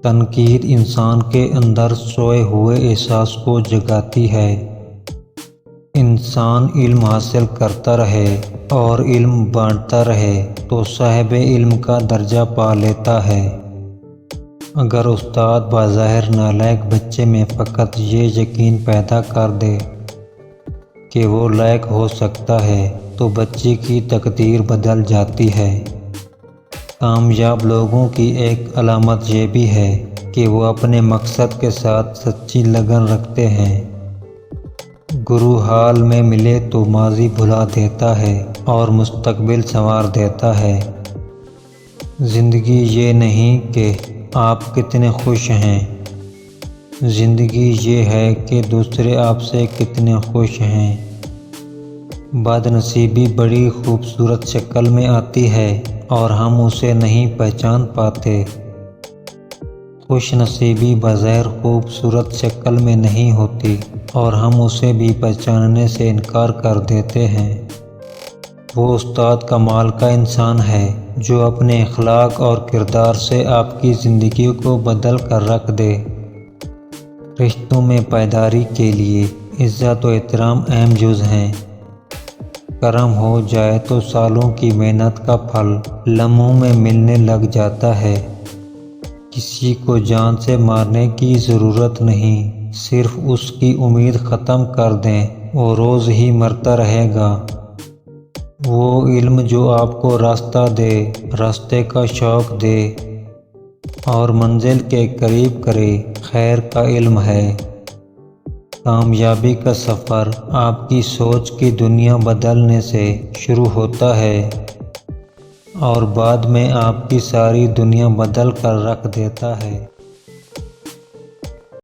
تنقید انسان کے اندر سوئے ہوئے احساس کو جگاتی ہے۔ انسان علم حاصل کرتا رہے اور علم بانٹتا رہے تو صاحب علم کا درجہ پا لیتا ہے۔ اگر استاد بظاہر نالائق بچے میں فقط یہ یقین پیدا کر دے کہ وہ لائق ہو سکتا ہے تو بچے کی تقدیر بدل جاتی ہے۔ کامیاب لوگوں کی ایک علامت یہ بھی ہے کہ وہ اپنے مقصد کے ساتھ سچی لگن رکھتے ہیں۔ گرو حال میں ملے تو ماضی بھلا دیتا ہے اور مستقبل سنوار دیتا ہے۔ زندگی یہ نہیں کہ آپ کتنے خوش ہیں، زندگی یہ ہے کہ دوسرے آپ سے کتنے خوش ہیں۔ بد نصیبی بڑی خوبصورت شکل میں آتی ہے اور ہم اسے نہیں پہچان پاتے۔ خوش نصیبی بظاہر خوبصورت شکل میں نہیں ہوتی اور ہم اسے بھی پہچاننے سے انکار کر دیتے ہیں۔ وہ استاد کمال کا انسان ہے جو اپنے اخلاق اور کردار سے آپ کی زندگی کو بدل کر رکھ دے۔ رشتوں میں پائیداری کے لیے عزت و احترام اہم جز ہیں۔ کرم ہو جائے تو سالوں کی محنت کا پھل لمحوں میں ملنے لگ جاتا ہے۔ کسی کو جان سے مارنے کی ضرورت نہیں، صرف اس کی امید ختم کر دیں، وہ روز ہی مرتا رہے گا۔ وہ علم جو آپ کو راستہ دے، راستے کا شوق دے اور منزل کے قریب کرے، خیر کا علم ہے۔ کامیابی کا سفر آپ کی سوچ کی دنیا بدلنے سے شروع ہوتا ہے اور بعد میں آپ کی ساری دنیا بدل کر رکھ دیتا ہے۔